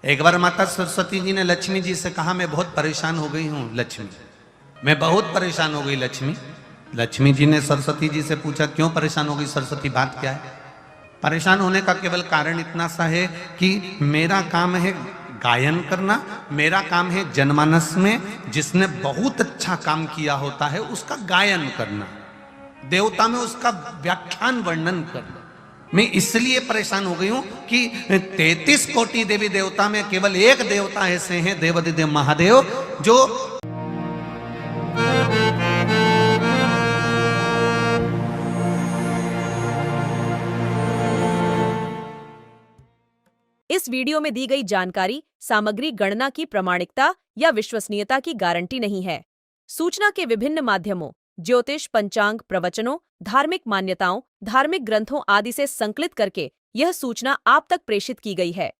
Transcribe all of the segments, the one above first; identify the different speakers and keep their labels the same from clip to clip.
Speaker 1: एक बार माता सरस्वती जी ने लक्ष्मी जी से कहा, मैं बहुत परेशान हो गई हूँ लक्ष्मी, मैं बहुत परेशान हो गई लक्ष्मी। लक्ष्मी जी ने सरस्वती जी से पूछा, क्यों परेशान हो गई सरस्वती, बात क्या है? परेशान होने का केवल कारण इतना सा है कि मेरा काम है गायन करना, मेरा काम है जनमानस में जिसने बहुत अच्छा काम किया होता है उसका गायन करना, देवता में उसका व्याख्यान वर्णन करना। मैं इसलिए परेशान हो गई हूं कि 33 कोटि देवी देवता में केवल एक देवता ऐसे हैं, देवाधिदेव महादेव, जो
Speaker 2: इस वीडियो में दी गई जानकारी सामग्री गणना की प्रामाणिकता या विश्वसनीयता की गारंटी नहीं है। सूचना के विभिन्न माध्यमों, ज्योतिष, पंचांग, प्रवचनों, धार्मिक मान्यताओं, धार्मिक ग्रंथों आदि से संकलित करके यह सूचना आप तक प्रेषित की गई है।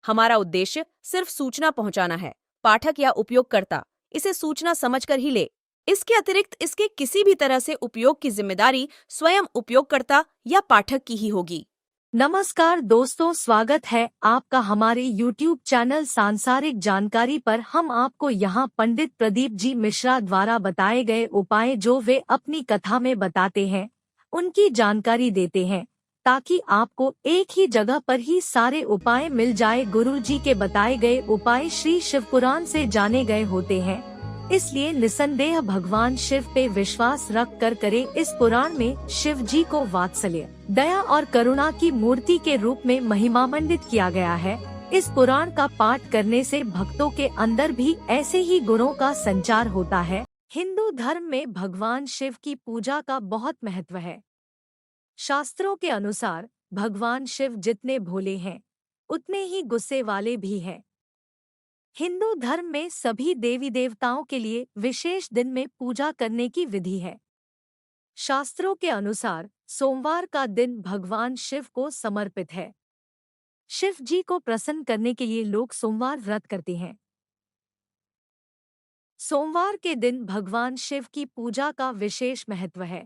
Speaker 2: हमारा उद्देश्य सिर्फ सूचना पहुंचाना है। पाठक या उपयोगकर्ता इसे सूचना समझकर ही ले। इसके अतिरिक्त इसके किसी भी तरह से उपयोग की जिम्मेदारी स्वयं उपयोगकर्ता या पाठक की ही होगी।
Speaker 3: नमस्कार दोस्तों, स्वागत है आपका हमारे YouTube चैनल सांसारिक जानकारी पर। हम आपको यहाँ पंडित प्रदीप जी मिश्रा द्वारा बताए गए उपाय जो वे अपनी कथा में बताते हैं उनकी जानकारी देते हैं, ताकि आपको एक ही जगह पर ही सारे उपाय मिल जाए। गुरु जी के बताए गए उपाय श्री शिव पुराण से जाने गए होते हैं, इसलिए निसंदेह भगवान शिव पे विश्वास रख कर करें। इस पुराण में शिव जी को वात्सल्य, दया और करुणा की मूर्ति के रूप में महिमामंडित किया गया है। इस पुराण का पाठ करने से भक्तों के अंदर भी ऐसे ही गुणों का संचार होता है। हिंदू धर्म में भगवान शिव की पूजा का बहुत महत्व है। शास्त्रों के अनुसार भगवान शिव जितने भोले हैं उतने ही गुस्से वाले भी हैं। हिंदू धर्म में सभी देवी देवताओं के लिए विशेष दिन में पूजा करने की विधि है। शास्त्रों के अनुसार सोमवार का दिन भगवान शिव को समर्पित है। शिव जी को प्रसन्न करने के लिए लोग सोमवार व्रत करते हैं। सोमवार के दिन भगवान शिव की पूजा का विशेष महत्व है।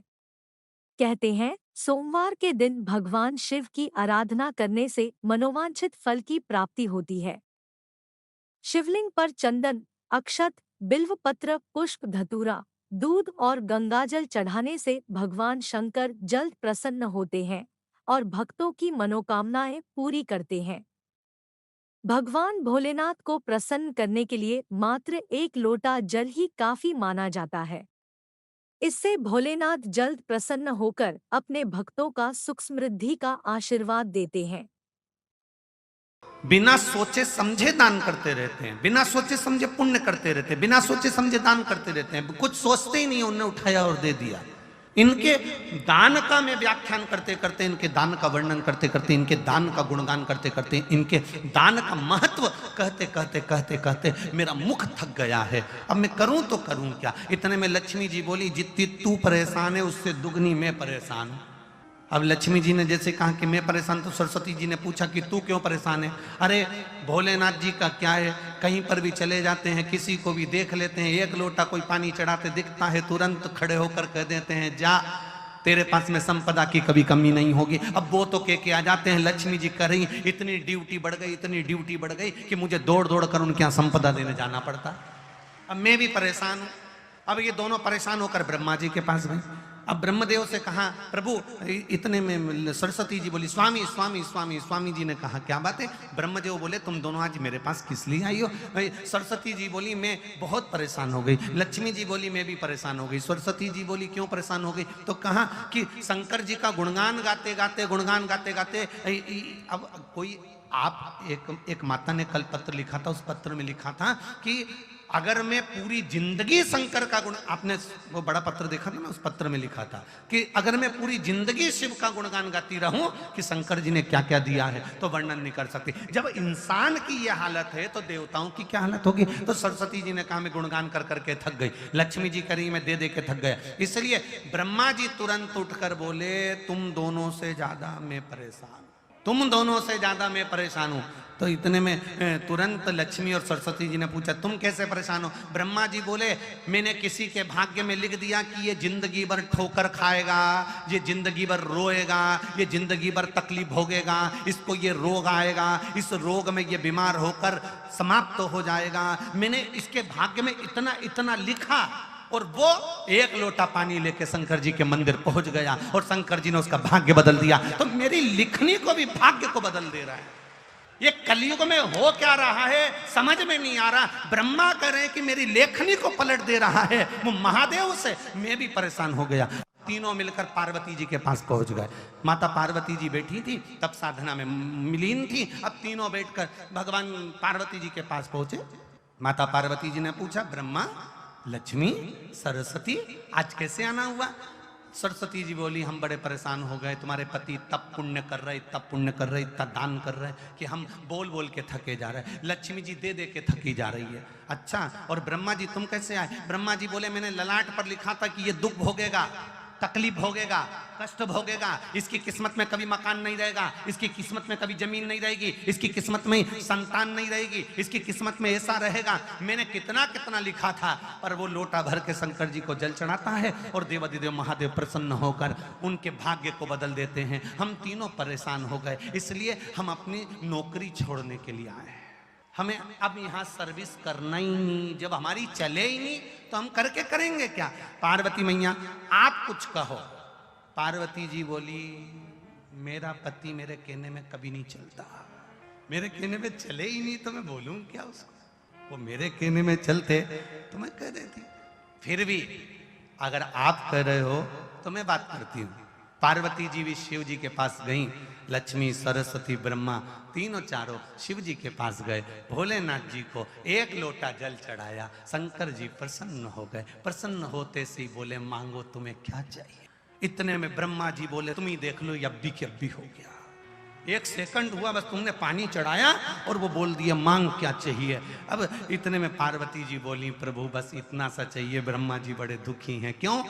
Speaker 3: कहते हैं सोमवार के दिन भगवान शिव की आराधना करने से मनोवांछित फल की प्राप्ति होती है। शिवलिंग पर चंदन, अक्षत, बिल्वपत्र, पुष्प, धतूरा, दूध और गंगाजल चढ़ाने से भगवान शंकर जल्द प्रसन्न होते हैं और भक्तों की मनोकामनाएं पूरी करते हैं। भगवान भोलेनाथ को प्रसन्न करने के लिए मात्र 1 लोटा जल ही काफी माना जाता है। इससे भोलेनाथ जल्द प्रसन्न होकर अपने भक्तों का सुख समृद्धि का आशीर्वाद देते हैं।
Speaker 1: बिना सोचे समझे दान करते रहते हैं, बिना सोचे समझे पुण्य करते रहते हैं, बिना सोचे समझे दान करते रहते हैं, कुछ सोचते ही नहीं, उन्होंने उठाया और दे दिया। इनके दान का मैं व्याख्यान करते करते, इनके दान का वर्णन करते करते, इनके दान का गुणगान करते करते, इनके दान का महत्व कहते कहते कहते कहते मेरा मुख थक गया है। अब मैं करूं तो करूं क्या? इतने में लक्ष्मी जी बोली, जितनी तू परेशान है उससे दुगनी मैं परेशान हूं। अब लक्ष्मी जी ने जैसे कहा कि मैं परेशान, तो सरस्वती जी ने पूछा कि तू क्यों परेशान है? अरे भोलेनाथ जी का क्या है, कहीं पर भी चले जाते हैं, किसी को भी देख लेते हैं, 1 लोटा कोई पानी चढ़ाते दिखता है, तुरंत खड़े होकर कह देते हैं, जा तेरे पास में संपदा की कभी कमी नहीं होगी। अब वो तो के आ जाते हैं, लक्ष्मी जी कर रही, इतनी ड्यूटी बढ़ गई, इतनी ड्यूटी बढ़ गई कि मुझे दौड़ दौड़ कर उनके यहाँ संपदा देने जाना पड़ता। अब मैं भी परेशान हूँ। अब ये दोनों परेशान होकर ब्रह्मा जी के पास गए। अब ब्रह्मदेव से कहा, प्रभु, इतने में सरस्वती जी बोली, स्वामी स्वामी स्वामी। स्वामी जी ने कहा, क्या बात है? ब्रह्मदेव बोले, तुम दोनों आज मेरे पास किस लिए आई हो? सरस्वती जी बोली, मैं बहुत परेशान हो गई। लक्ष्मी जी बोली, मैं भी परेशान हो गई। सरस्वती जी बोली, क्यों परेशान हो गई? तो कहा कि शंकर जी का गुणगान गाते गाते, गुणगान गाते गाते, अब कोई आप एक माता ने कल पत्र लिखा था, उस पत्र में लिखा था कि अगर मैं पूरी जिंदगी शंकर का गुण, आपने वो बड़ा पत्र देखा था ना, उस पत्र में लिखा था कि अगर मैं पूरी जिंदगी शिव का गुणगान गाती रहूं कि शंकर जी ने क्या क्या दिया है तो वर्णन नहीं कर सकती। जब इंसान की यह हालत है तो देवताओं की क्या हालत होगी? तो सरस्वती जी ने कहा, मैं गुणगान कर करके थक गई। लक्ष्मी जी करी, मैं दे दे के थक गया। इसलिए ब्रह्मा जी तुरंत उठकर बोले, तुम दोनों से ज्यादा मैं परेशान, तुम दोनों से ज्यादा मैं परेशान हूं। तो इतने में तुरंत लक्ष्मी और सरस्वती जी ने पूछा तुम कैसे परेशान हो? ब्रह्मा जी बोले मैंने किसी के भाग्य में लिख दिया कि ये जिंदगी भर ठोकर खाएगा, ये जिंदगी भर रोएगा, ये जिंदगी भर तकलीफ भोगेगा, इसको ये रोग आएगा, इस रोग में ये बीमार होकर समाप्त हो जाएगा। मैंने इसके भाग्य में इतना इतना लिखा और वो एक लोटा पानी लेके शंकर जी के मंदिर पहुंच गया और शंकर जी ने उसका भाग्य बदल दिया। तो मेरी लिखनी को भी भाग्य को बदल दे रहा है। ये कलयुग में हो क्या रहा है समझ में नहीं आ रहा। ब्रह्मा कह रहे हैं कि मेरी लेखनी को पलट दे रहा है, वो महादेव से मैं भी परेशान हो गया। तीनों मिलकर पार्वती जी के पास पहुंच गए। माता पार्वती जी बैठी थी, तब साधना में मिलीन थी। अब तीनों बैठकर भगवान पार्वती जी के पास पहुंचे। माता पार्वती जी ने पूछा ब्रह्मा, लक्ष्मी, सरस्वती आज कैसे आना हुआ? सरस्वती जी बोली हम बड़े परेशान हो गए, तुम्हारे पति तब पुण्य कर रहे, तब पुण्य कर रहे, इतना दान कर रहे कि हम बोल बोल के थके जा रहे हैं। लक्ष्मी जी दे दे के थकी जा रही है। अच्छा, और ब्रह्मा जी तुम कैसे आए? ब्रह्मा जी बोले मैंने ललाट पर लिखा था कि ये दुख भोगेगा, तकलीफ भोगेगा, कष्ट भोगेगा, इसकी किस्मत में कभी मकान नहीं रहेगा, इसकी किस्मत में कभी जमीन नहीं रहेगी, इसकी किस्मत में संतान नहीं रहेगी, इसकी किस्मत में ऐसा रहेगा। मैंने कितना कितना लिखा था, पर वो लोटा भर के शंकर जी को जल चढ़ाता है और देवादिदेव महादेव प्रसन्न होकर उनके भाग्य को बदल देते हैं। हम तीनों परेशान हो गए, इसलिए हम अपनी नौकरी छोड़ने के लिए आए हैं। हमें अब यहाँ सर्विस करना ही नहीं, जब हमारी चले ही नहीं तो हम करके करेंगे क्या? पार्वती मैया आप कुछ कहो। पार्वती जी बोली मेरा पति मेरे कहने में कभी नहीं चलता, मेरे कहने में चले ही नहीं तो मैं बोलूं क्या उसको? वो मेरे कहने में चलते तो मैं कह देती। फिर भी अगर आप कह रहे हो तो मैं बात करती हूँ। पार्वती जी भी शिव जी के पास गई। लक्ष्मी, सरस्वती, ब्रह्मा तीनों चारों शिव जी के पास गए। भोलेनाथ जी को एक लोटा जल चढ़ाया। शंकर जी प्रसन्न हो गए। प्रसन्न होते से ही बोले मांगो तुम्हें क्या चाहिए। इतने में ब्रह्मा जी बोले तुम ही देख लो, अब्बी के अब्बी हो गया। 1 सेकंड हुआ बस, तुमने पानी चढ़ाया और वो बोल दिया मांग क्या चाहिए। अब इतने में पार्वती जी बोली प्रभु बस इतना सा चाहिए। ब्रह्मा जी बड़े दुखी हैं। क्यों?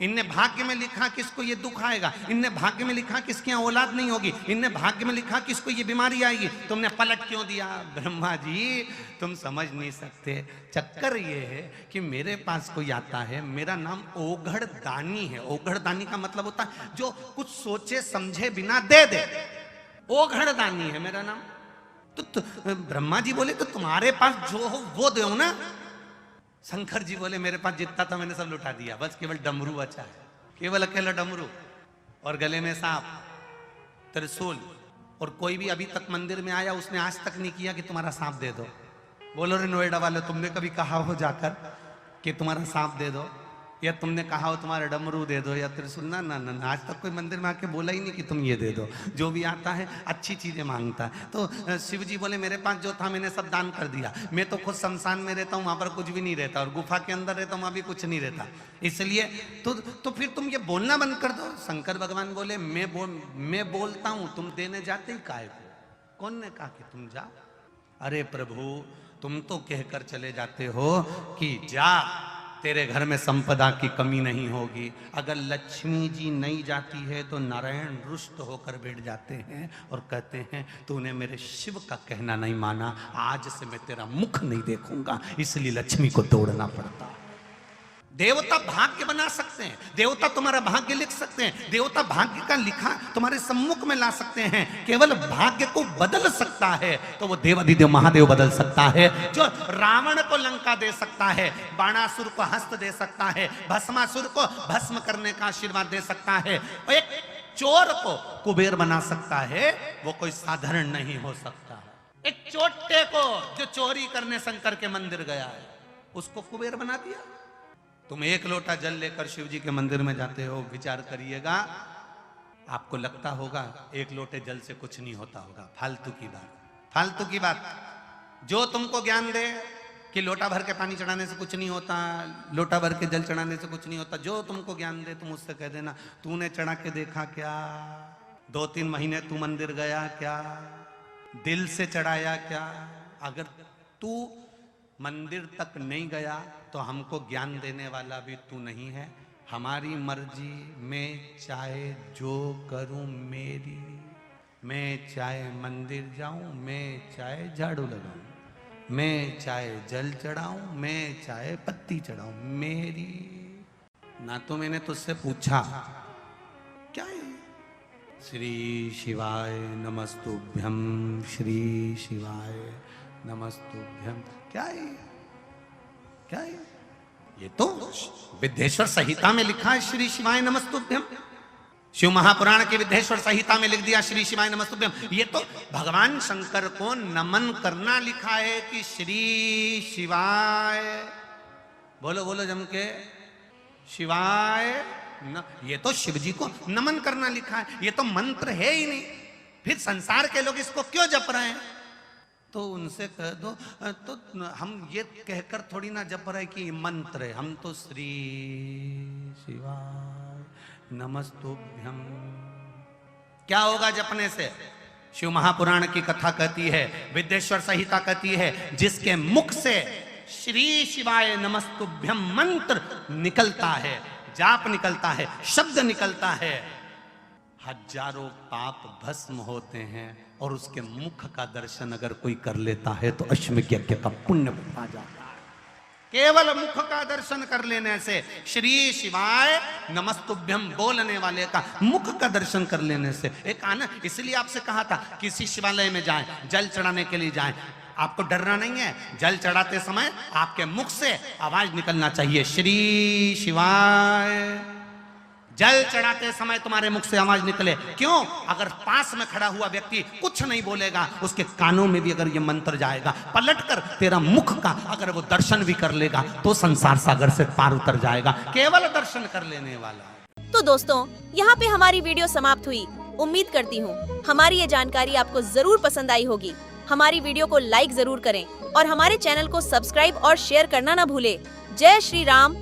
Speaker 1: इनने भाग्य में लिखा किसको ये दुख आएगा, इनने भाग्य में लिखा किसके यहाँ औलाद नहीं होगी, इनने भाग्य में लिखा किसको ये बीमारी आएगी, तुमने पलट क्यों दिया? ब्रह्मा जी तुम समझ नहीं सकते। चक्कर ये है कि मेरे पास कोई आता है, मेरा नाम ओघड़ दानी है। ओघड़ दानी का मतलब होता है जो कुछ सोचे समझे बिना दे दे, ओघड़ दानी है मेरा नाम। तो ब्रह्मा जी बोले तो तुम्हारे पास जो हो वो दो ना। शंकर जी बोले मेरे पास जितना था मैंने सब लुटा दिया, बस केवल डमरू बचा है, केवल अकेला डमरू और गले में सांप, त्रिशूल। और कोई भी अभी तक मंदिर में आया उसने आज तक नहीं किया कि तुम्हारा सांप दे दो। बोलो रे नोएडा वाले, तुमने कभी कहा हो जाकर कि तुम्हारा सांप दे दो, या तुमने कहा हो तुम्हारा डमरू दे दो या त्रिशूल? ना ना ना, आज तक कोई मंदिर में आके बोला ही नहीं कि तुम ये दे दो। जो भी आता है अच्छी चीजें मांगता है। तो शिव जी बोले मेरे पास जो था मैंने सब दान कर दिया। मैं तो खुद शमशान में रहता हूँ, वहां पर कुछ भी नहीं रहता, और गुफा के अंदर रहता हूँ, वहां भी कुछ नहीं रहता। इसलिए तो फिर तुम ये बोलना बंद कर दो। शंकर भगवान बोले मैं बोलता हूँ, तुम देने जाते ही काहे को? कौन ने कहा कि तुम जा? अरे प्रभु तुम तो कहकर चले जाते हो कि जा तेरे घर में संपदा की कमी नहीं होगी। अगर लक्ष्मी जी नहीं जाती है तो नारायण रुष्ट होकर बैठ जाते हैं और कहते हैं तूने मेरे शिव का कहना नहीं माना, आज से मैं तेरा मुख नहीं देखूंगा। इसलिए लक्ष्मी को दौड़ना पड़ता। देवता भाग्य बना सकते हैं, देवता तुम्हारा भाग्य लिख सकते हैं, देवता भाग्य का लिखा तुम्हारे सम्मुख में ला सकते हैं। केवल भाग्य को बदल सकता है तो वो देवादिदेव महादेव बदल सकता है। जो रावण को लंका दे सकता है, बाणासुर को हस्त दे सकता है, भस्मासुर को भस्म करने का आशीर्वाद दे सकता है, और एक चोर को कुबेर बना सकता है, वो कोई साधारण नहीं हो सकता। एक चोटे को जो चोरी करने शंकर के मंदिर गया है उसको कुबेर बना दिया। तुम एक लोटा जल लेकर शिव जी के मंदिर में जाते हो, विचार करिएगा, आपको लगता होगा एक लोटे जल से कुछ नहीं होता होगा। फालतू की बात, फालतू की बात। जो तुमको ज्ञान दे कि लोटा भर के पानी चढ़ाने से कुछ नहीं होता, लोटा भर के जल चढ़ाने से कुछ नहीं होता, जो तुमको ज्ञान दे तुम उससे कह देना तूने चढ़ा के देखा क्या? 2-3 महीने तू मंदिर गया क्या? दिल से चढ़ाया क्या? अगर तू मंदिर तक नहीं गया तो हमको ज्ञान देने वाला भी तू नहीं है। हमारी मर्जी, मैं चाहे जो करूं मेरी। मैं चाहे मंदिर जाऊं, मैं चाहे झाड़ू लगाऊं, मैं चाहे जल चढ़ाऊं, मैं चाहे पत्ती चढ़ाऊं, मेरी ना तो मैंने तुझसे पूछा क्या है। श्री शिवाय नमस्तुभ्यम, श्री शिवाय नमस्तुभ्यम, क्या है क्या है? ये तो विद्येश्वर संहिता में लिखा है श्री शिवाय नमस्तुभ्यम। शिव महापुराण की विद्येश्वर संहिता में लिख दिया श्री शिवाय नमस्तुभ्यम। ये तो भगवान शंकर को नमन करना लिखा है कि श्री शिवाय, बोलो बोलो जम के, शिवाय न, ये तो शिव जी को नमन करना लिखा है। ये तो मंत्र है ही नहीं, फिर संसार के लोग इसको क्यों जप रहे हैं? तो उनसे कह दो, तो हम ये कहकर थोड़ी ना जप रहे कि मंत्र है, हम तो श्री शिवाय नमस्तुभ्यम। क्या होगा जपने से? शिव महापुराण की कथा कहती है, विद्येश्वर संहिता कहती है, जिसके मुख से श्री शिवाय नमस्तुभ्यम मंत्र निकलता है, जाप निकलता है, शब्द निकलता है, हजारों पाप भस्म होते हैं। और उसके मुख का दर्शन अगर कोई कर लेता है तो अश्वमेध यज्ञ का पुण्य बढ़ा जाता है। केवल मुख का दर्शन कर लेने से, श्री शिवाय नमस्तुभ्यम बोलने वाले का मुख का दर्शन कर लेने से एक आनंद। इसलिए आपसे कहा था किसी शिवालय में जाएं, जल चढ़ाने के लिए जाएं, आपको डरना नहीं है। जल चढ़ाते समय आपके मुख से आवाज निकलना चाहिए, श्री शिवाय। जल चढ़ाते समय तुम्हारे मुख से आवाज निकले। क्यों? अगर पास में खड़ा हुआ व्यक्ति कुछ नहीं बोलेगा, उसके कानों में भी अगर ये मंत्र जाएगा, पलटकर तेरा मुख का अगर वो दर्शन भी कर लेगा तो संसार सागर से पार उतर जाएगा। केवल दर्शन कर लेने वाला।
Speaker 2: तो दोस्तों, यहाँ पे हमारी वीडियो समाप्त हुई। उम्मीद करती हूँ हमारी ये जानकारी आपको जरूर पसंद आई होगी। हमारी वीडियो को लाइक जरूर करें और हमारे चैनल को सब्सक्राइब और शेयर करना ना भूले। जय श्री राम,